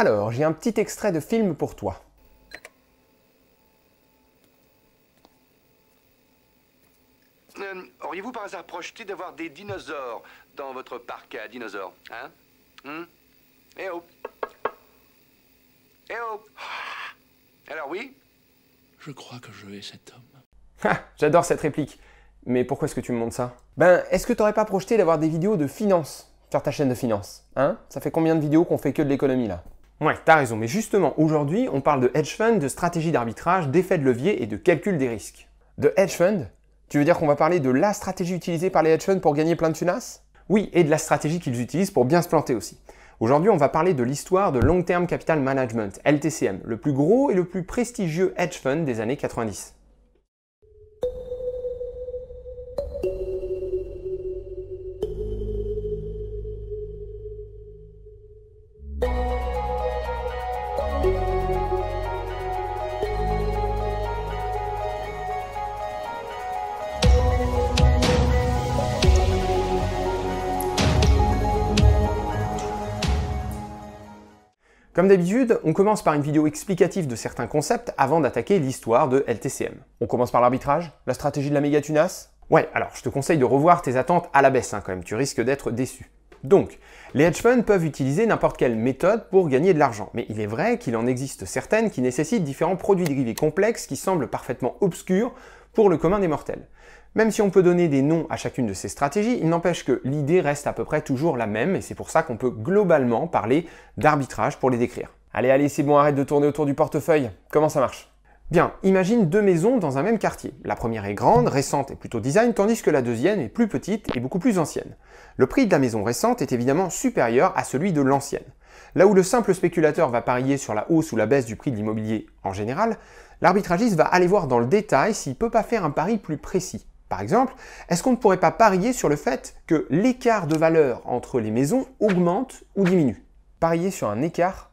Alors, j'ai un petit extrait de film pour toi. Auriez-vous par hasard projeté d'avoir des dinosaures dans votre parc à dinosaures, hein? Eh oh! Eh oh! Alors oui? Je crois que je hais cet homme. Ah, j'adore cette réplique. Mais pourquoi est-ce que tu me montres ça? Ben, est-ce que t'aurais pas projeté d'avoir des vidéos de finance sur ta chaîne de finance? Hein? Ça fait combien de vidéos qu'on fait que de l'économie là? Ouais, t'as raison, mais justement, aujourd'hui, on parle de hedge fund, de stratégie d'arbitrage, d'effet de levier et de calcul des risques. De hedge fund? Tu veux dire qu'on va parler de la stratégie utilisée par les hedge funds pour gagner plein de thunas? Oui, et de la stratégie qu'ils utilisent pour bien se planter aussi. Aujourd'hui, on va parler de l'histoire de Long Term Capital Management, LTCM, le plus gros et le plus prestigieux hedge fund des années 90. Comme d'habitude, on commence par une vidéo explicative de certains concepts avant d'attaquer l'histoire de LTCM. On commence par l'arbitrage, la stratégie de la méga tunasse. Ouais, alors je te conseille de revoir tes attentes à la baisse quand même, tu risques d'être déçu. Donc, les hedge funds peuvent utiliser n'importe quelle méthode pour gagner de l'argent, mais il est vrai qu'il en existe certaines qui nécessitent différents produits dérivés complexes qui semblent parfaitement obscurs pour le commun des mortels. Même si on peut donner des noms à chacune de ces stratégies, il n'empêche que l'idée reste à peu près toujours la même et c'est pour ça qu'on peut globalement parler d'arbitrage pour les décrire. Allez, c'est bon, arrête de tourner autour du portefeuille. Comment ça marche? Bien, imagine deux maisons dans un même quartier. La première est grande, récente et plutôt design, tandis que la deuxième est plus petite et beaucoup plus ancienne. Le prix de la maison récente est évidemment supérieur à celui de l'ancienne. Là où le simple spéculateur va parier sur la hausse ou la baisse du prix de l'immobilier en général, l'arbitragiste va aller voir dans le détail s'il ne peut pas faire un pari plus précis. Par exemple, est-ce qu'on ne pourrait pas parier sur le fait que l'écart de valeur entre les maisons augmente ou diminue? Parier sur un écart?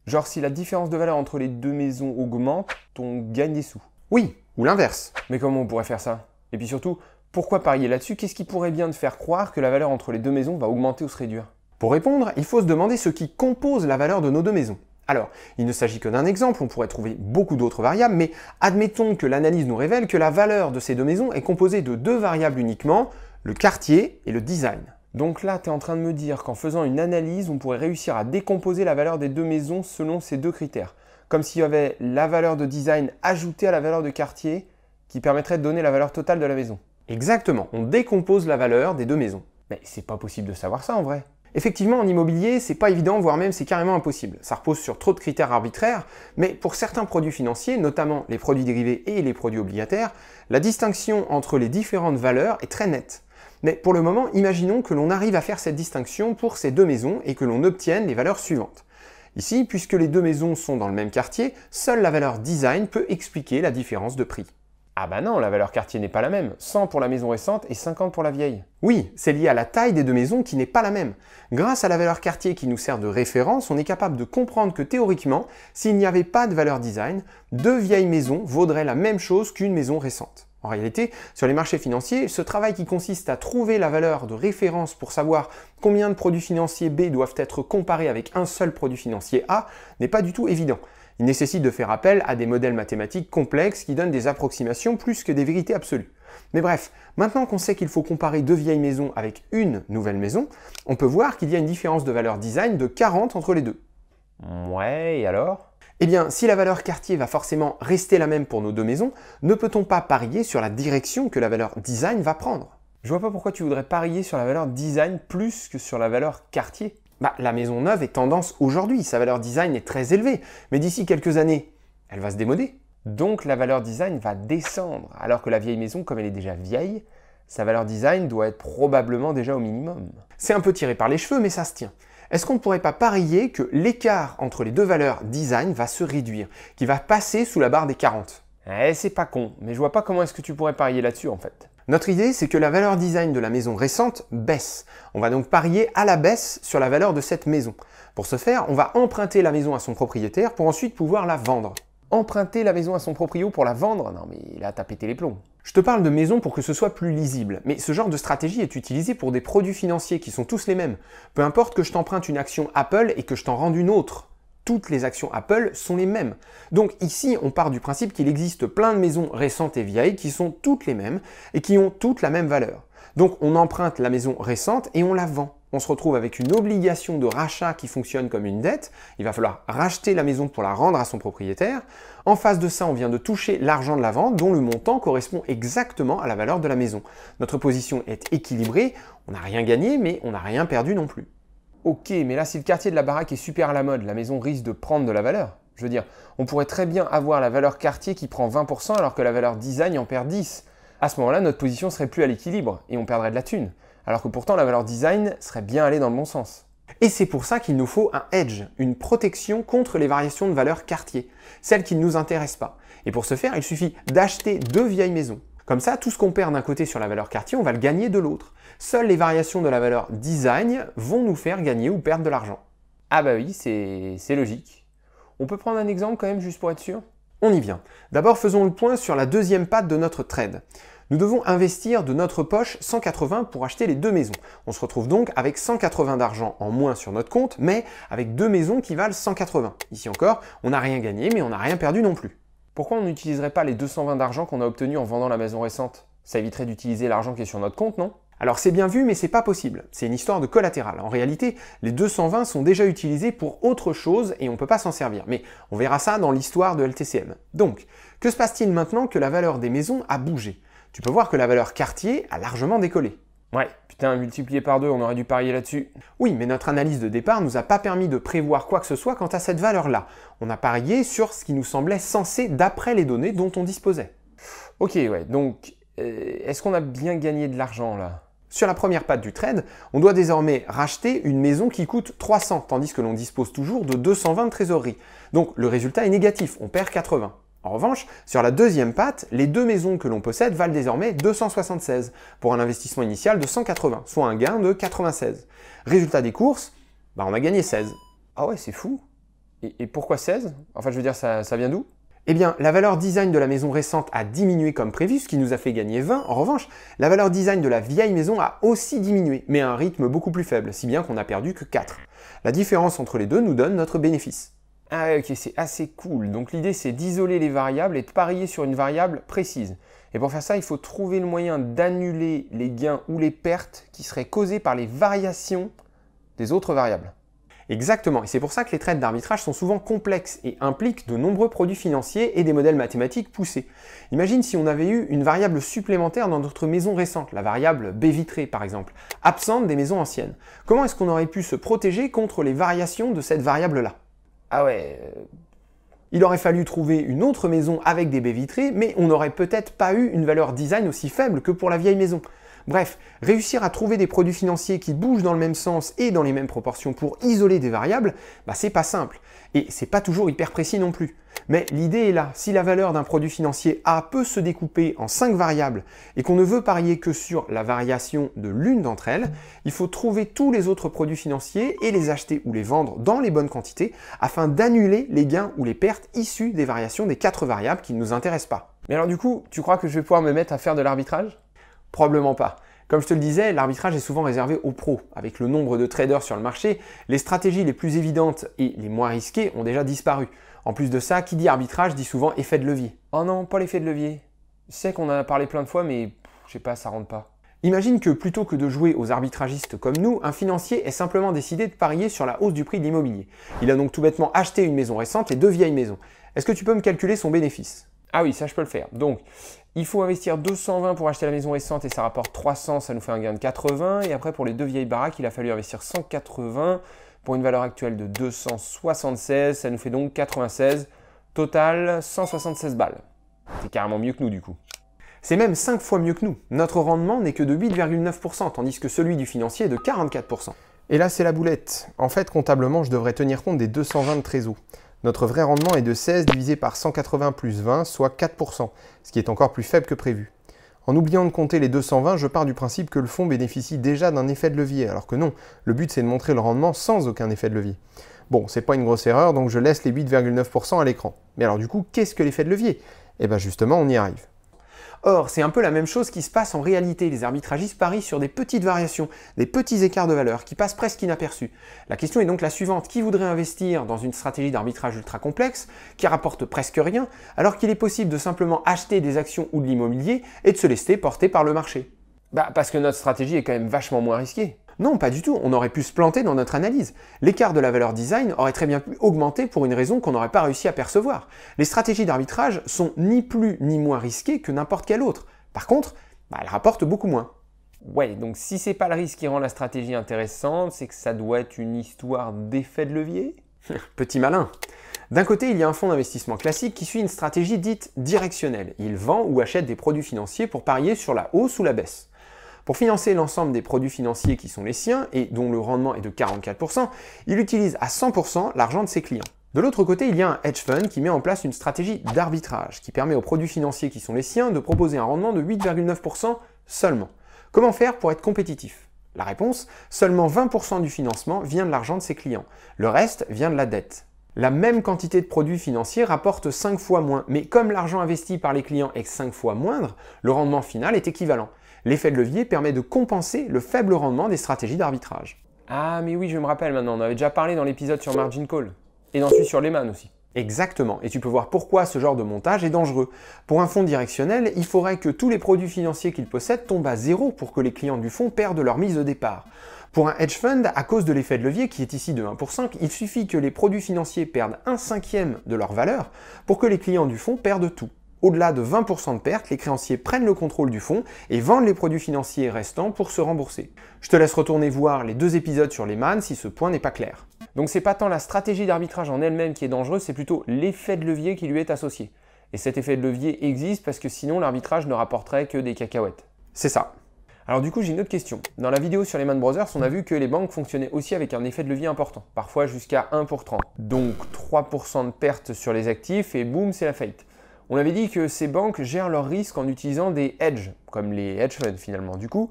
Genre si la différence de valeur entre les deux maisons augmente, on gagne des sous. Oui, ou l'inverse. Mais comment on pourrait faire ça? Et puis surtout, pourquoi parier là-dessus? Qu'est-ce qui pourrait bien te faire croire que la valeur entre les deux maisons va augmenter ou se réduire? Pour répondre, il faut se demander ce qui compose la valeur de nos deux maisons. Alors, il ne s'agit que d'un exemple, on pourrait trouver beaucoup d'autres variables, mais admettons que l'analyse nous révèle que la valeur de ces deux maisons est composée de deux variables uniquement, le quartier et le design. Donc là, tu es en train de me dire qu'en faisant une analyse, on pourrait réussir à décomposer la valeur des deux maisons selon ces deux critères. Comme s'il y avait la valeur de design ajoutée à la valeur de quartier qui permettrait de donner la valeur totale de la maison. Exactement, on décompose la valeur des deux maisons. Mais c'est pas possible de savoir ça en vrai. Effectivement, en immobilier, c'est pas évident, voire même c'est carrément impossible. Ça repose sur trop de critères arbitraires, mais pour certains produits financiers, notamment les produits dérivés et les produits obligataires, la distinction entre les différentes valeurs est très nette. Mais pour le moment, imaginons que l'on arrive à faire cette distinction pour ces deux maisons et que l'on obtienne les valeurs suivantes. Ici, puisque les deux maisons sont dans le même quartier, seule la valeur design peut expliquer la différence de prix. Ah bah non, la valeur quartier n'est pas la même, 100 pour la maison récente et 50 pour la vieille. Oui, c'est lié à la taille des deux maisons qui n'est pas la même. Grâce à la valeur quartier qui nous sert de référence, on est capable de comprendre que théoriquement, s'il n'y avait pas de valeur design, deux vieilles maisons vaudraient la même chose qu'une maison récente. En réalité, sur les marchés financiers, ce travail qui consiste à trouver la valeur de référence pour savoir combien de produits financiers B doivent être comparés avec un seul produit financier A n'est pas du tout évident. Il nécessite de faire appel à des modèles mathématiques complexes qui donnent des approximations plus que des vérités absolues. Mais bref, maintenant qu'on sait qu'il faut comparer deux vieilles maisons avec une nouvelle maison, on peut voir qu'il y a une différence de valeur design de 40 entre les deux. Ouais, et alors? Eh bien, si la valeur quartier va forcément rester la même pour nos deux maisons, ne peut-on pas parier sur la direction que la valeur design va prendre? Je vois pas pourquoi tu voudrais parier sur la valeur design plus que sur la valeur quartier. Bah, la maison neuve est tendance aujourd'hui, sa valeur design est très élevée, mais d'ici quelques années, elle va se démoder. Donc la valeur design va descendre, alors que la vieille maison, comme elle est déjà vieille, sa valeur design doit être probablement déjà au minimum. C'est un peu tiré par les cheveux, mais ça se tient. Est-ce qu'on ne pourrait pas parier que l'écart entre les deux valeurs design va se réduire, qu'il va passer sous la barre des 40? Eh, c'est pas con, mais je vois pas comment est-ce que tu pourrais parier là-dessus en fait. Notre idée, c'est que la valeur design de la maison récente baisse. On va donc parier à la baisse sur la valeur de cette maison. Pour ce faire, on va emprunter la maison à son propriétaire pour ensuite pouvoir la vendre. Emprunter la maison à son proprio pour la vendre? Non mais là, t'as pété les plombs. Je te parle de maison pour que ce soit plus lisible, mais ce genre de stratégie est utilisé pour des produits financiers qui sont tous les mêmes. Peu importe que je t'emprunte une action Apple et que je t'en rende une autre. toutes les actions Apple sont les mêmes. Donc ici, on part du principe qu'il existe plein de maisons récentes et vieilles qui sont toutes les mêmes et qui ont toutes la même valeur. Donc on emprunte la maison récente et on la vend. On se retrouve avec une obligation de rachat qui fonctionne comme une dette. Il va falloir racheter la maison pour la rendre à son propriétaire. En face de ça, on vient de toucher l'argent de la vente dont le montant correspond exactement à la valeur de la maison. Notre position est équilibrée. On n'a rien gagné, mais on n'a rien perdu non plus. Ok, mais là, si le quartier de la baraque est super à la mode, la maison risque de prendre de la valeur. Je veux dire, on pourrait très bien avoir la valeur quartier qui prend 20% alors que la valeur design en perd 10%. À ce moment-là, notre position serait plus à l'équilibre et on perdrait de la thune. Alors que pourtant la valeur design serait bien allée dans le bon sens. Et c'est pour ça qu'il nous faut un hedge, une protection contre les variations de valeur quartier, celles qui ne nous intéressent pas. Et pour ce faire, il suffit d'acheter 2 vieilles maisons. Comme ça, tout ce qu'on perd d'un côté sur la valeur quartier, on va le gagner de l'autre. Seules les variations de la valeur design vont nous faire gagner ou perdre de l'argent. Ah bah oui, c'est logique. On peut prendre un exemple quand même juste pour être sûr? On y vient. D'abord, faisons le point sur la deuxième patte de notre trade. Nous devons investir de notre poche 180 pour acheter les 2 maisons. On se retrouve donc avec 180 d'argent en moins sur notre compte, mais avec 2 maisons qui valent 180. Ici encore, on n'a rien gagné, mais on n'a rien perdu non plus. Pourquoi on n'utiliserait pas les 220 d'argent qu'on a obtenus en vendant la maison récente? Ça éviterait d'utiliser l'argent qui est sur notre compte, non? Alors c'est bien vu, mais c'est pas possible. C'est une histoire de collatéral. En réalité, les 220 sont déjà utilisés pour autre chose et on peut pas s'en servir. Mais on verra ça dans l'histoire de LTCM. Donc, que se passe-t-il maintenant que la valeur des maisons a bougé? Tu peux voir que la valeur quartier a largement décollé. Ouais, putain, multiplié par 2, on aurait dû parier là-dessus. Oui, mais notre analyse de départ nous a pas permis de prévoir quoi que ce soit quant à cette valeur-là. On a parié sur ce qui nous semblait sensé d'après les données dont on disposait. Ok, ouais, donc, est-ce qu'on a bien gagné de l'argent là? Sur la première patte du trade, on doit désormais racheter une maison qui coûte 300, tandis que l'on dispose toujours de 220 de trésorerie. Donc le résultat est négatif, on perd 80. En revanche, sur la deuxième patte, les 2 maisons que l'on possède valent désormais 276, pour un investissement initial de 180, soit un gain de 96. Résultat des courses, on a gagné 16. Ah ouais, c'est fou. Et pourquoi 16? Enfin, je veux dire, ça vient d'où? Eh bien, la valeur design de la maison récente a diminué comme prévu, ce qui nous a fait gagner 20. En revanche, la valeur design de la vieille maison a aussi diminué, mais à un rythme beaucoup plus faible, si bien qu'on n'a perdu que 4. La différence entre les deux nous donne notre bénéfice. Ah ok, c'est assez cool. Donc l'idée c'est d'isoler les variables et de parier sur une variable précise. Et pour faire ça, il faut trouver le moyen d'annuler les gains ou les pertes qui seraient causés par les variations des autres variables. Exactement, et c'est pour ça que les trades d'arbitrage sont souvent complexes et impliquent de nombreux produits financiers et des modèles mathématiques poussés. Imagine si on avait eu une variable supplémentaire dans notre maison récente, la variable baie vitrée par exemple, absente des maisons anciennes. Comment est-ce qu'on aurait pu se protéger contre les variations de cette variable-là? Ah ouais... Il aurait fallu trouver une autre maison avec des baies vitrées, mais on n'aurait peut-être pas eu une valeur design aussi faible que pour la vieille maison. Bref, réussir à trouver des produits financiers qui bougent dans le même sens et dans les mêmes proportions pour isoler des variables, c'est pas simple. Et c'est pas toujours hyper précis non plus. Mais l'idée est là, si la valeur d'un produit financier A peut se découper en 5 variables et qu'on ne veut parier que sur la variation de l'une d'entre elles, il faut trouver tous les autres produits financiers et les acheter ou les vendre dans les bonnes quantités afin d'annuler les gains ou les pertes issues des variations des 4 variables qui ne nous intéressent pas. Mais alors du coup, tu crois que je vais pouvoir me mettre à faire de l'arbitrage? Probablement pas. Comme je te le disais, l'arbitrage est souvent réservé aux pros. Avec le nombre de traders sur le marché, les stratégies les plus évidentes et les moins risquées ont déjà disparu. En plus de ça, qui dit arbitrage dit souvent effet de levier. Oh non, pas l'effet de levier. Je sais qu'on en a parlé plein de fois, mais je sais pas, ça rentre pas. Imagine que plutôt que de jouer aux arbitragistes comme nous, un financier ait simplement décidé de parier sur la hausse du prix de l'immobilier. Il a donc tout bêtement acheté une maison récente et 2 vieilles maisons. Est-ce que tu peux me calculer son bénéfice? Ah oui, ça je peux le faire. Donc, il faut investir 220 pour acheter la maison récente et ça rapporte 300, ça nous fait un gain de 80. Et après, pour les 2 vieilles baraques, il a fallu investir 180 pour une valeur actuelle de 276. Ça nous fait donc 96. Total, 176 balles. C'est carrément mieux que nous du coup. C'est même 5 fois mieux que nous. Notre rendement n'est que de 8,9%, tandis que celui du financier est de 44%. Et là, c'est la boulette. En fait, comptablement, je devrais tenir compte des 220 de trésor. Notre vrai rendement est de 16 divisé par 180 plus 20, soit 4%, ce qui est encore plus faible que prévu. En oubliant de compter les 220, je pars du principe que le fonds bénéficie déjà d'un effet de levier, alors que non, le but c'est de montrer le rendement sans aucun effet de levier. Bon, c'est pas une grosse erreur, donc je laisse les 8,9% à l'écran. Mais alors du coup, qu'est-ce que l'effet de levier? Eh bien justement, on y arrive. Or, c'est un peu la même chose qui se passe en réalité. Les arbitragistes parient sur des petites variations, des petits écarts de valeur qui passent presque inaperçus. La question est donc la suivante. Qui voudrait investir dans une stratégie d'arbitrage ultra complexe, qui rapporte presque rien, alors qu'il est possible de simplement acheter des actions ou de l'immobilier et de se laisser porter par le marché? Parce que notre stratégie est quand même vachement moins risquée. Non, pas du tout, on aurait pu se planter dans notre analyse. L'écart de la valeur design aurait très bien pu augmenter pour une raison qu'on n'aurait pas réussi à percevoir. Les stratégies d'arbitrage sont ni plus ni moins risquées que n'importe quelle autre. Par contre, elles rapportent beaucoup moins. Ouais, donc si c'est pas le risque qui rend la stratégie intéressante, c'est que ça doit être une histoire d'effet de levier? Petit malin. D'un côté, il y a un fonds d'investissement classique qui suit une stratégie dite directionnelle. Il vend ou achète des produits financiers pour parier sur la hausse ou la baisse. Pour financer l'ensemble des produits financiers qui sont les siens et dont le rendement est de 44%, il utilise à 100% l'argent de ses clients. De l'autre côté, il y a un hedge fund qui met en place une stratégie d'arbitrage qui permet aux produits financiers qui sont les siens de proposer un rendement de 8,9% seulement. Comment faire pour être compétitif? La réponse, seulement 20% du financement vient de l'argent de ses clients. Le reste vient de la dette. La même quantité de produits financiers rapporte 5 fois moins, mais comme l'argent investi par les clients est 5 fois moindre, le rendement final est équivalent. L'effet de levier permet de compenser le faible rendement des stratégies d'arbitrage. Ah mais oui, je me rappelle maintenant, on avait déjà parlé dans l'épisode sur Margin Call. Et dans celui sur Lehman aussi. Exactement, et tu peux voir pourquoi ce genre de montage est dangereux. Pour un fonds directionnel, il faudrait que tous les produits financiers qu'il possède tombent à zéro pour que les clients du fonds perdent leur mise de départ. Pour un hedge fund, à cause de l'effet de levier qui est ici de 1 pour 5, il suffit que les produits financiers perdent 1/5 de leur valeur pour que les clients du fonds perdent tout. Au-delà de 20% de pertes, les créanciers prennent le contrôle du fonds et vendent les produits financiers restants pour se rembourser. Je te laisse retourner voir les 2 épisodes sur Lehman si ce point n'est pas clair. Donc c'est pas tant la stratégie d'arbitrage en elle-même qui est dangereuse, c'est plutôt l'effet de levier qui lui est associé. Et cet effet de levier existe parce que sinon l'arbitrage ne rapporterait que des cacahuètes. C'est ça. Alors du coup j'ai une autre question. Dans la vidéo sur Lehman Brothers, on a vu que les banques fonctionnaient aussi avec un effet de levier important, parfois jusqu'à 1 pour 30. Donc 3% de pertes sur les actifs et boum, c'est la faillite. On avait dit que ces banques gèrent leurs risques en utilisant des hedges, comme les hedge funds finalement. Du coup,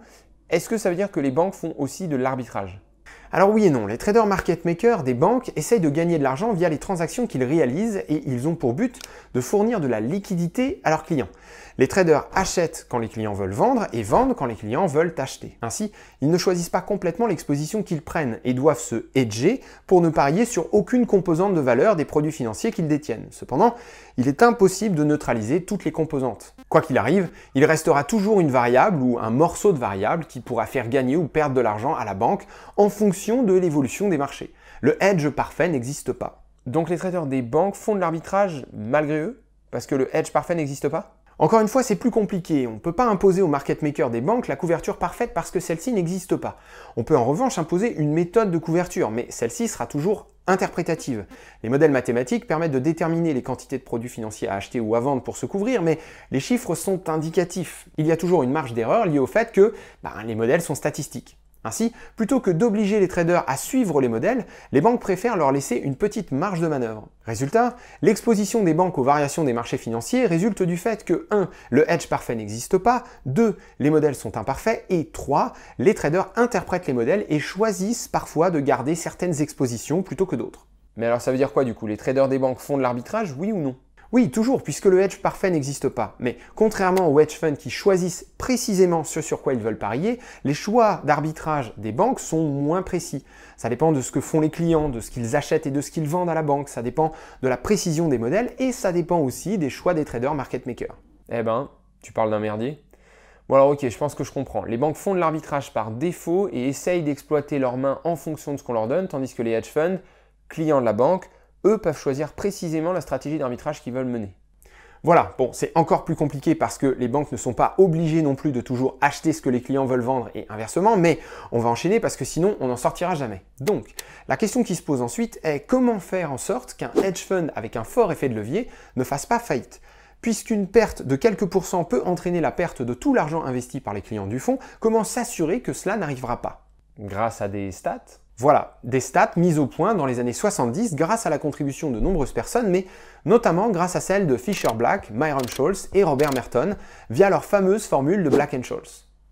est-ce que ça veut dire que les banques font aussi de l'arbitrage? Alors oui et non, les traders market makers des banques essayent de gagner de l'argent via les transactions qu'ils réalisent et ils ont pour but de fournir de la liquidité à leurs clients. Les traders achètent quand les clients veulent vendre et vendent quand les clients veulent acheter. Ainsi, ils ne choisissent pas complètement l'exposition qu'ils prennent et doivent se hedger pour ne parier sur aucune composante de valeur des produits financiers qu'ils détiennent. Cependant, il est impossible de neutraliser toutes les composantes. Quoi qu'il arrive, il restera toujours une variable ou un morceau de variable qui pourra faire gagner ou perdre de l'argent à la banque en fonction de l'évolution des marchés. Le hedge parfait n'existe pas. Donc les traders des banques font de l'arbitrage malgré eux? Parce que le hedge parfait n'existe pas? Encore une fois, c'est plus compliqué. On ne peut pas imposer aux market makers des banques la couverture parfaite parce que celle-ci n'existe pas. On peut en revanche imposer une méthode de couverture, mais celle-ci sera toujours interprétative. Les modèles mathématiques permettent de déterminer les quantités de produits financiers à acheter ou à vendre pour se couvrir, mais les chiffres sont indicatifs. Il y a toujours une marge d'erreur liée au fait que les modèles sont statistiques. Ainsi, plutôt que d'obliger les traders à suivre les modèles, les banques préfèrent leur laisser une petite marge de manœuvre. Résultat, l'exposition des banques aux variations des marchés financiers résulte du fait que 1. Le hedge parfait n'existe pas, 2. Les modèles sont imparfaits, et 3. Les traders interprètent les modèles et choisissent parfois de garder certaines expositions plutôt que d'autres. Mais alors ça veut dire quoi du coup? Les traders des banques font de l'arbitrage, oui ou non? Oui, toujours, puisque le hedge parfait n'existe pas. Mais contrairement aux hedge funds qui choisissent précisément ce sur quoi ils veulent parier, les choix d'arbitrage des banques sont moins précis. Ça dépend de ce que font les clients, de ce qu'ils achètent et de ce qu'ils vendent à la banque. Ça dépend de la précision des modèles et ça dépend aussi des choix des traders market makers. Eh ben, tu parles d'un merdier. Bon alors ok, je pense que je comprends. Les banques font de l'arbitrage par défaut et essayent d'exploiter leurs mains en fonction de ce qu'on leur donne, tandis que les hedge funds, clients de la banque, eux peuvent choisir précisément la stratégie d'arbitrage qu'ils veulent mener. Voilà, bon, c'est encore plus compliqué parce que les banques ne sont pas obligées non plus de toujours acheter ce que les clients veulent vendre et inversement, mais on va enchaîner parce que sinon on n'en sortira jamais. Donc, la question qui se pose ensuite est comment faire en sorte qu'un hedge fund avec un fort effet de levier ne fasse pas faillite? Puisqu'une perte de quelques pourcents peut entraîner la perte de tout l'argent investi par les clients du fonds, comment s'assurer que cela n'arrivera pas? Grâce à des stats? Voilà, des stats mises au point dans les années 70 grâce à la contribution de nombreuses personnes, mais notamment grâce à celle de Fisher Black, Myron Scholes et Robert Merton via leur fameuse formule de Black & Scholes.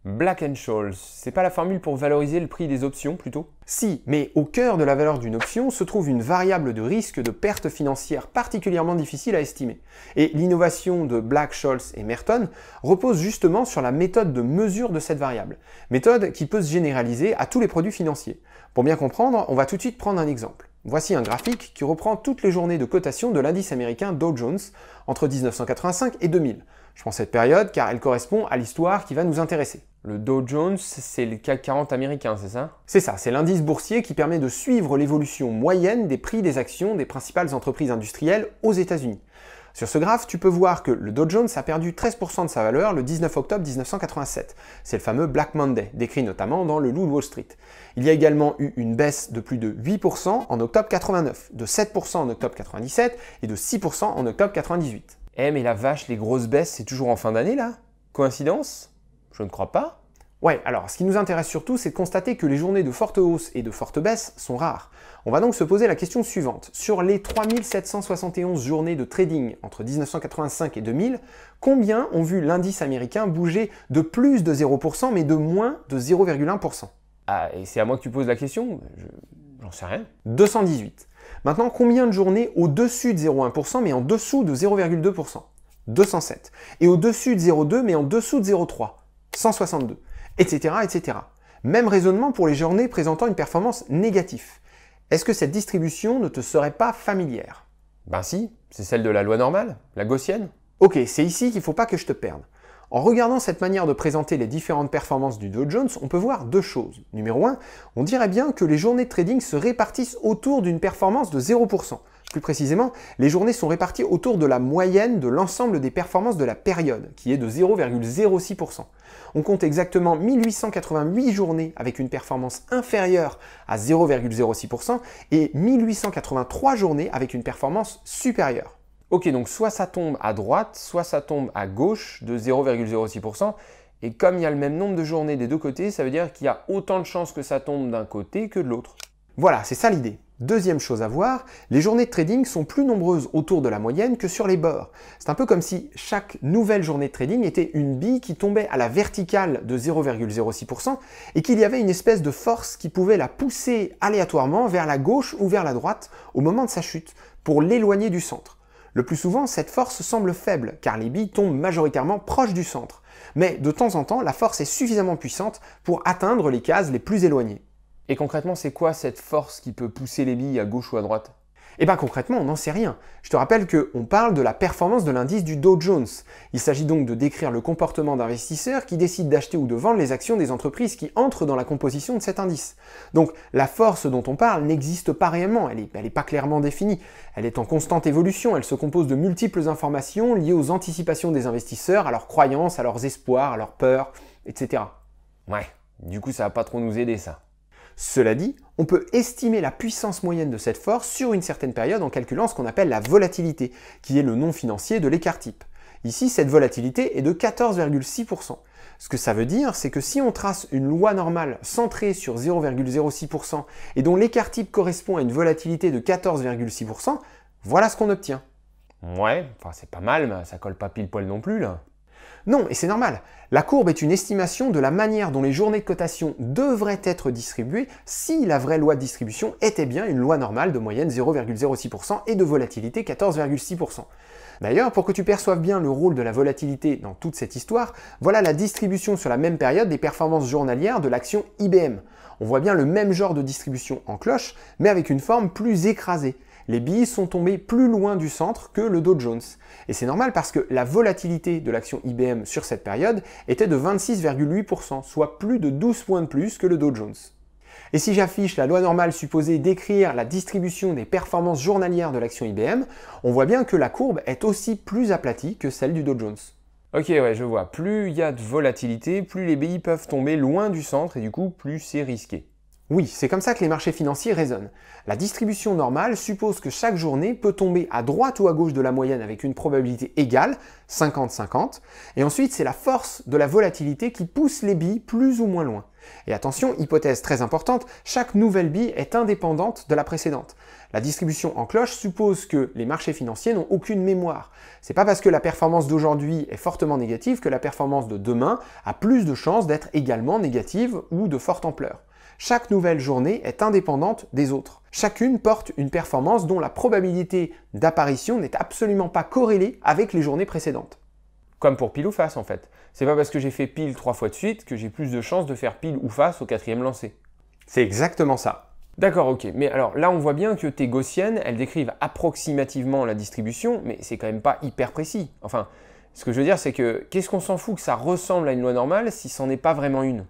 Black-Scholes, c'est pas la formule pour valoriser le prix des options plutôt? Si, mais au cœur de la valeur d'une option se trouve une variable de risque de perte financière particulièrement difficile à estimer. Et l'innovation de Black-Scholes et Merton repose justement sur la méthode de mesure de cette variable, méthode qui peut se généraliser à tous les produits financiers. Pour bien comprendre, on va tout de suite prendre un exemple. Voici un graphique qui reprend toutes les journées de cotation de l'indice américain Dow Jones entre 1985 et 2000. Je prends cette période car elle correspond à l'histoire qui va nous intéresser. Le Dow Jones, c'est le CAC 40 américain, c'est ça? C'est ça, c'est l'indice boursier qui permet de suivre l'évolution moyenne des prix des actions des principales entreprises industrielles aux États-Unis. Sur ce graphe, tu peux voir que le Dow Jones a perdu 13% de sa valeur le 19 octobre 1987. C'est le fameux Black Monday, décrit notamment dans Le Loup de Wall Street. Il y a également eu une baisse de plus de 8% en octobre 89, de 7% en octobre 97 et de 6% en octobre 98. Eh mais la vache, les grosses baisses, c'est toujours en fin d'année là? Coïncidence? Je ne crois pas. Ouais, alors ce qui nous intéresse surtout, c'est de constater que les journées de forte hausse et de forte baisse sont rares. On va donc se poser la question suivante. Sur les 3771 journées de trading entre 1985 et 2000, combien ont vu l'indice américain bouger de plus de 0% mais de moins de 0,1%? Ah, et c'est à moi que tu poses la question? J'en sais rien. 218. Maintenant, combien de journées au-dessus de 0,1% mais en dessous de 0,2%? 207. Et au-dessus de 0,2 mais en dessous de 0,3? 162, etc., etc. Même raisonnement pour les journées présentant une performance négative. Est-ce que cette distribution ne te serait pas familière? Ben si, c'est celle de la loi normale, la gaussienne. Ok, c'est ici qu'il ne faut pas que je te perde. En regardant cette manière de présenter les différentes performances du Dow Jones, on peut voir deux choses. Numéro 1, on dirait bien que les journées de trading se répartissent autour d'une performance de 0%. Plus précisément, les journées sont réparties autour de la moyenne de l'ensemble des performances de la période, qui est de 0,06%. On compte exactement 1888 journées avec une performance inférieure à 0,06% et 1883 journées avec une performance supérieure. Ok, donc soit ça tombe à droite, soit ça tombe à gauche de 0,06%, et comme il y a le même nombre de journées des deux côtés, ça veut dire qu'il y a autant de chances que ça tombe d'un côté que de l'autre. Voilà, c'est ça l'idée. Deuxième chose à voir, les journées de trading sont plus nombreuses autour de la moyenne que sur les bords. C'est un peu comme si chaque nouvelle journée de trading était une bille qui tombait à la verticale de 0,06% et qu'il y avait une espèce de force qui pouvait la pousser aléatoirement vers la gauche ou vers la droite au moment de sa chute pour l'éloigner du centre. Le plus souvent, cette force semble faible car les billes tombent majoritairement proches du centre. Mais de temps en temps, la force est suffisamment puissante pour atteindre les cases les plus éloignées. Et concrètement, c'est quoi cette force qui peut pousser les billes à gauche ou à droite? Eh bien concrètement, on n'en sait rien. Je te rappelle qu'on parle de la performance de l'indice du Dow Jones. Il s'agit donc de décrire le comportement d'investisseurs qui décident d'acheter ou de vendre les actions des entreprises qui entrent dans la composition de cet indice. Donc la force dont on parle n'existe pas réellement, elle n'est pas clairement définie. Elle est en constante évolution, elle se compose de multiples informations liées aux anticipations des investisseurs, à leurs croyances, à leurs espoirs, à leurs peurs, etc. Ouais, du coup ça va pas trop nous aider ça. Cela dit, on peut estimer la puissance moyenne de cette force sur une certaine période en calculant ce qu'on appelle la volatilité, qui est le nom financier de l'écart type. Ici, cette volatilité est de 14,6%. Ce que ça veut dire, c'est que si on trace une loi normale centrée sur 0,06% et dont l'écart type correspond à une volatilité de 14,6%, voilà ce qu'on obtient. Ouais, enfin c'est pas mal, mais ça colle pas pile poil non plus là. Non, et c'est normal. La courbe est une estimation de la manière dont les journées de cotation devraient être distribuées si la vraie loi de distribution était bien une loi normale de moyenne 0,06% et de volatilité 14,6%. D'ailleurs, pour que tu perçoives bien le rôle de la volatilité dans toute cette histoire, voilà la distribution sur la même période des performances journalières de l'action IBM. On voit bien le même genre de distribution en cloche, mais avec une forme plus écrasée. Les billes sont tombées plus loin du centre que le Dow Jones. Et c'est normal parce que la volatilité de l'action IBM sur cette période était de 26,8%, soit plus de 12 points de plus que le Dow Jones. Et si j'affiche la loi normale supposée décrire la distribution des performances journalières de l'action IBM, on voit bien que la courbe est aussi plus aplatie que celle du Dow Jones. Ok, ouais, je vois. Plus il y a de volatilité, plus les billes peuvent tomber loin du centre et du coup, plus c'est risqué. Oui, c'est comme ça que les marchés financiers raisonnent. La distribution normale suppose que chaque journée peut tomber à droite ou à gauche de la moyenne avec une probabilité égale, 50-50, et ensuite c'est la force de la volatilité qui pousse les billes plus ou moins loin. Et attention, hypothèse très importante, chaque nouvelle bille est indépendante de la précédente. La distribution en cloche suppose que les marchés financiers n'ont aucune mémoire. C'est pas parce que la performance d'aujourd'hui est fortement négative que la performance de demain a plus de chances d'être également négative ou de forte ampleur. Chaque nouvelle journée est indépendante des autres. Chacune porte une performance dont la probabilité d'apparition n'est absolument pas corrélée avec les journées précédentes. Comme pour pile ou face en fait. C'est pas parce que j'ai fait pile 3 fois de suite que j'ai plus de chances de faire pile ou face au 4e lancer. C'est exactement ça. D'accord, ok, mais alors là on voit bien que tes gaussiennes, elles décrivent approximativement la distribution, mais c'est quand même pas hyper précis. Enfin, ce que je veux dire c'est que qu'est-ce qu'on s'en fout que ça ressemble à une loi normale si c'en est pas vraiment une?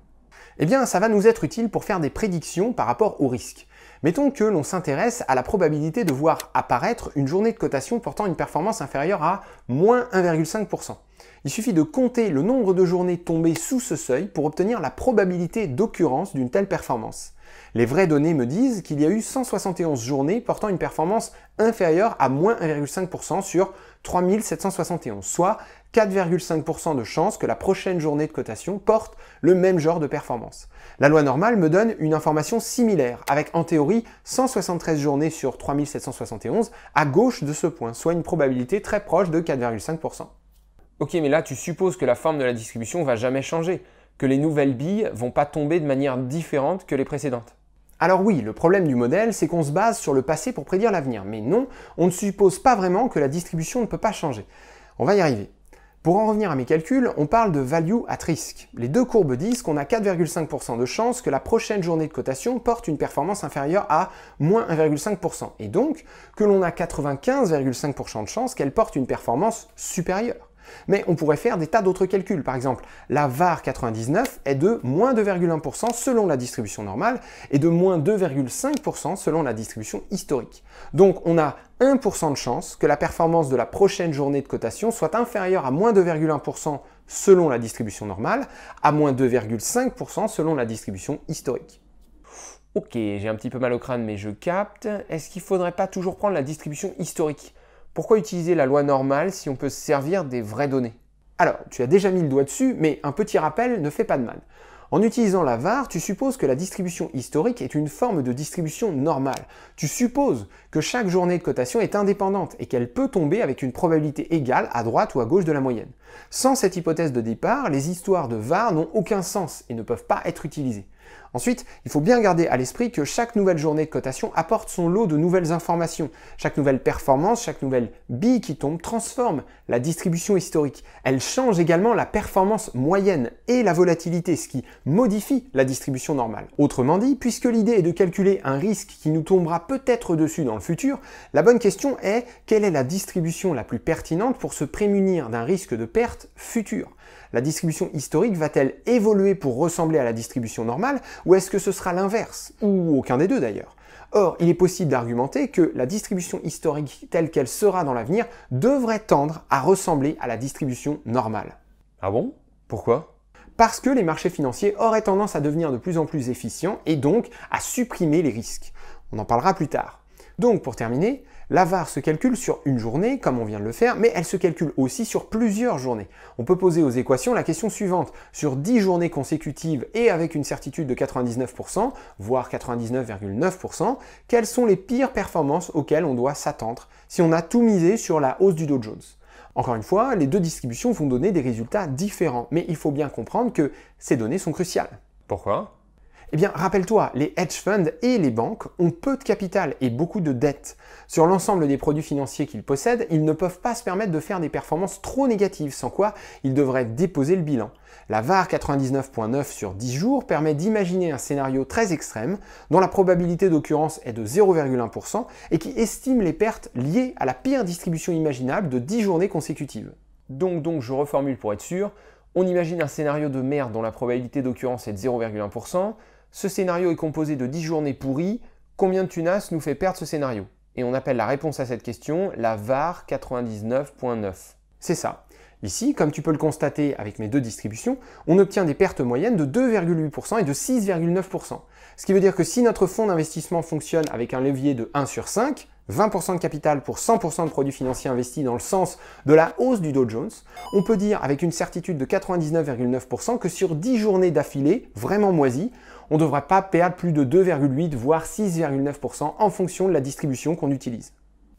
Eh bien, ça va nous être utile pour faire des prédictions par rapport au risque. Mettons que l'on s'intéresse à la probabilité de voir apparaître une journée de cotation portant une performance inférieure à moins 1,5%. Il suffit de compter le nombre de journées tombées sous ce seuil pour obtenir la probabilité d'occurrence d'une telle performance. Les vraies données me disent qu'il y a eu 171 journées portant une performance inférieure à moins 1,5% sur 3771, soit 4,5% de chance que la prochaine journée de cotation porte le même genre de performance. La loi normale me donne une information similaire, avec en théorie 173 journées sur 3771 à gauche de ce point, soit une probabilité très proche de 4,5%. Ok, mais là tu supposes que la forme de la distribution va jamais changer, que les nouvelles billes vont pas tomber de manière différente que les précédentes. Alors oui, le problème du modèle, c'est qu'on se base sur le passé pour prédire l'avenir, mais non, on ne suppose pas vraiment que la distribution ne peut pas changer. On va y arriver. Pour en revenir à mes calculs, on parle de value at risk. Les deux courbes disent qu'on a 4,5% de chance que la prochaine journée de cotation porte une performance inférieure à moins 1,5%, et donc que l'on a 95,5% de chance qu'elle porte une performance supérieure. Mais on pourrait faire des tas d'autres calculs. Par exemple, la VAR 99 est de moins 2,1% selon la distribution normale et de moins 2,5% selon la distribution historique. Donc on a 1% de chance que la performance de la prochaine journée de cotation soit inférieure à moins 2,1% selon la distribution normale, à moins 2,5% selon la distribution historique. Ok, j'ai un petit peu mal au crâne mais je capte. Est-ce qu'il ne faudrait pas toujours prendre la distribution historique ? Pourquoi utiliser la loi normale si on peut se servir des vraies données? Alors, tu as déjà mis le doigt dessus, mais un petit rappel ne fait pas de mal. En utilisant la VAR, tu supposes que la distribution historique est une forme de distribution normale. Tu supposes que chaque journée de cotation est indépendante et qu'elle peut tomber avec une probabilité égale à droite ou à gauche de la moyenne. Sans cette hypothèse de départ, les histoires de VAR n'ont aucun sens et ne peuvent pas être utilisées. Ensuite, il faut bien garder à l'esprit que chaque nouvelle journée de cotation apporte son lot de nouvelles informations. Chaque nouvelle performance, chaque nouvelle bille qui tombe transforme la distribution historique. Elle change également la performance moyenne et la volatilité, ce qui modifie la distribution normale. Autrement dit, puisque l'idée est de calculer un risque qui nous tombera peut-être dessus dans le futur, la bonne question est quelle est la distribution la plus pertinente pour se prémunir d'un risque de perte future? La distribution historique va-t-elle évoluer pour ressembler à la distribution normale ou est-ce que ce sera l'inverse? Ou aucun des deux d'ailleurs. Or, il est possible d'argumenter que la distribution historique telle qu'elle sera dans l'avenir devrait tendre à ressembler à la distribution normale. Ah bon? Pourquoi? Parce que les marchés financiers auraient tendance à devenir de plus en plus efficients et donc à supprimer les risques. On en parlera plus tard. Donc pour terminer, la VAR se calcule sur une journée, comme on vient de le faire, mais elle se calcule aussi sur plusieurs journées. On peut poser aux équations la question suivante. Sur 10 journées consécutives et avec une certitude de 99%, voire 99,9%, quelles sont les pires performances auxquelles on doit s'attendre si on a tout misé sur la hausse du Dow Jones? Encore une fois, les deux distributions vont donner des résultats différents, mais il faut bien comprendre que ces données sont cruciales. Pourquoi? Eh bien, rappelle-toi, les hedge funds et les banques ont peu de capital et beaucoup de dettes. Sur l'ensemble des produits financiers qu'ils possèdent, ils ne peuvent pas se permettre de faire des performances trop négatives, sans quoi ils devraient déposer le bilan. La VAR 99.9 sur 10 jours permet d'imaginer un scénario très extrême, dont la probabilité d'occurrence est de 0,1% et qui estime les pertes liées à la pire distribution imaginable de 10 journées consécutives. Donc je reformule pour être sûr, on imagine un scénario de merde dont la probabilité d'occurrence est de 0,1%, ce scénario est composé de 10 journées pourries, combien de tunas nous fait perdre ce scénario? Et on appelle la réponse à cette question la VAR 99.9. C'est ça. Ici, comme tu peux le constater avec mes deux distributions, on obtient des pertes moyennes de 2,8% et de 6,9%. Ce qui veut dire que si notre fonds d'investissement fonctionne avec un levier de 1 sur 5, 20% de capital pour 100% de produits financiers investis dans le sens de la hausse du Dow Jones, on peut dire avec une certitude de 99,9% que sur 10 journées d'affilée, vraiment moisies, On ne devrait pas perdre plus de 2,8 voire 6,9% en fonction de la distribution qu'on utilise.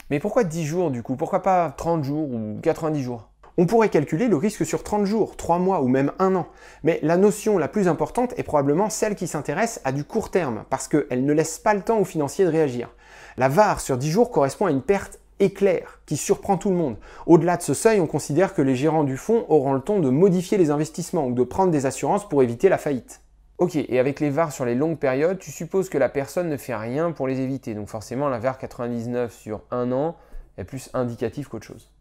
Mais pourquoi 10 jours du coup? Pourquoi pas 30 jours ou 90 jours? On pourrait calculer le risque sur 30 jours, 3 mois ou même 1 an. Mais la notion la plus importante est probablement celle qui s'intéresse à du court terme, parce qu'elle ne laisse pas le temps aux financiers de réagir. La VaR sur 10 jours correspond à une perte éclair qui surprend tout le monde. Au-delà de ce seuil, on considère que les gérants du fonds auront le temps de modifier les investissements ou de prendre des assurances pour éviter la faillite. Ok, et avec les VaR sur les longues périodes, tu supposes que la personne ne fait rien pour les éviter. Donc forcément, la VaR 99 sur 1 an est plus indicatif qu'autre chose.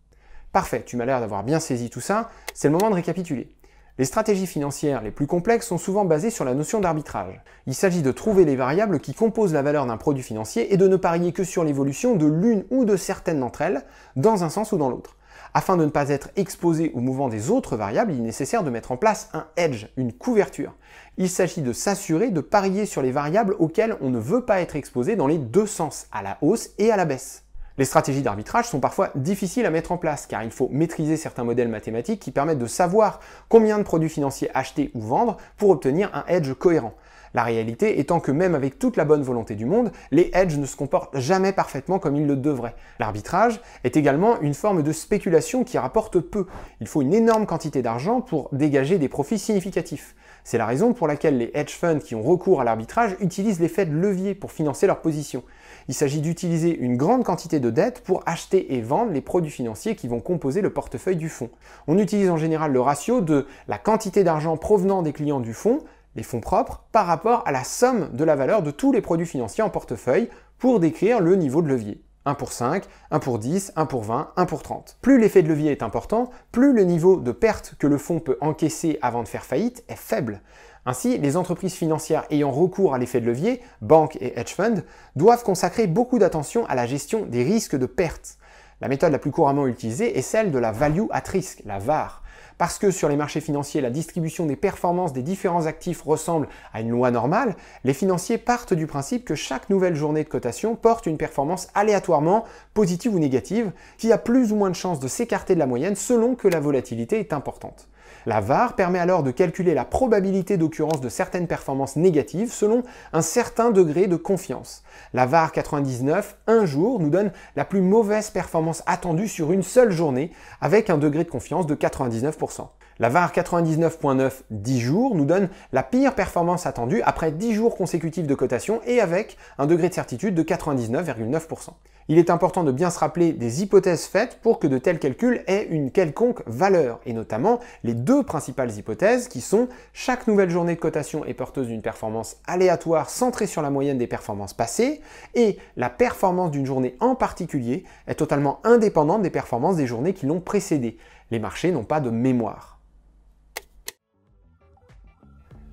Parfait, tu m'as l'air d'avoir bien saisi tout ça, c'est le moment de récapituler. Les stratégies financières les plus complexes sont souvent basées sur la notion d'arbitrage. Il s'agit de trouver les variables qui composent la valeur d'un produit financier et de ne parier que sur l'évolution de l'une ou de certaines d'entre elles, dans un sens ou dans l'autre. Afin de ne pas être exposé au mouvement des autres variables, il est nécessaire de mettre en place un hedge, une couverture. Il s'agit de s'assurer de parier sur les variables auxquelles on ne veut pas être exposé dans les deux sens, à la hausse et à la baisse. Les stratégies d'arbitrage sont parfois difficiles à mettre en place car il faut maîtriser certains modèles mathématiques qui permettent de savoir combien de produits financiers acheter ou vendre pour obtenir un hedge cohérent. La réalité étant que même avec toute la bonne volonté du monde, les hedges ne se comportent jamais parfaitement comme ils le devraient. L'arbitrage est également une forme de spéculation qui rapporte peu. Il faut une énorme quantité d'argent pour dégager des profits significatifs. C'est la raison pour laquelle les hedge funds qui ont recours à l'arbitrage utilisent l'effet de levier pour financer leur position. Il s'agit d'utiliser une grande quantité de dettes pour acheter et vendre les produits financiers qui vont composer le portefeuille du fonds. On utilise en général le ratio de la quantité d'argent provenant des clients du fonds, les fonds propres, par rapport à la somme de la valeur de tous les produits financiers en portefeuille pour décrire le niveau de levier. 1 pour 5, 1 pour 10, 1 pour 20, 1 pour 30. Plus l'effet de levier est important, plus le niveau de perte que le fonds peut encaisser avant de faire faillite est faible. Ainsi, les entreprises financières ayant recours à l'effet de levier, banques et hedge funds, doivent consacrer beaucoup d'attention à la gestion des risques de perte. La méthode la plus couramment utilisée est celle de la value at risk, la VaR. Parce que sur les marchés financiers, la distribution des performances des différents actifs ressemble à une loi normale, les financiers partent du principe que chaque nouvelle journée de cotation porte une performance aléatoirement positive ou négative, qui a plus ou moins de chances de s'écarter de la moyenne selon que la volatilité est importante. La VaR permet alors de calculer la probabilité d'occurrence de certaines performances négatives selon un certain degré de confiance. La VaR 99, un jour, nous donne la plus mauvaise performance attendue sur une seule journée, avec un degré de confiance de 99%. La VaR 99.9, 10 jours, nous donne la pire performance attendue après 10 jours consécutifs de cotation et avec un degré de certitude de 99,9%. Il est important de bien se rappeler des hypothèses faites pour que de tels calculs aient une quelconque valeur, et notamment les deux principales hypothèses qui sont chaque nouvelle journée de cotation est porteuse d'une performance aléatoire centrée sur la moyenne des performances passées, et la performance d'une journée en particulier est totalement indépendante des performances des journées qui l'ont précédée. Les marchés n'ont pas de mémoire.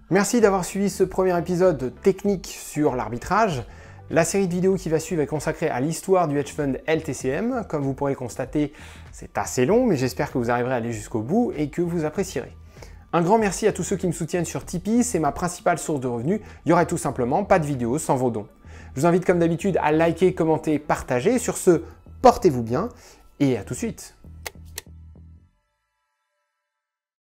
Merci d'avoir suivi ce premier épisode technique sur l'arbitrage. La série de vidéos qui va suivre est consacrée à l'histoire du hedge fund LTCM. Comme vous pourrez le constater, c'est assez long, mais j'espère que vous arriverez à aller jusqu'au bout et que vous apprécierez. Un grand merci à tous ceux qui me soutiennent sur Tipeee, c'est ma principale source de revenus. Il n'y aurait tout simplement pas de vidéo sans vos dons. Je vous invite comme d'habitude à liker, commenter, partager. Sur ce, portez-vous bien et à tout de suite.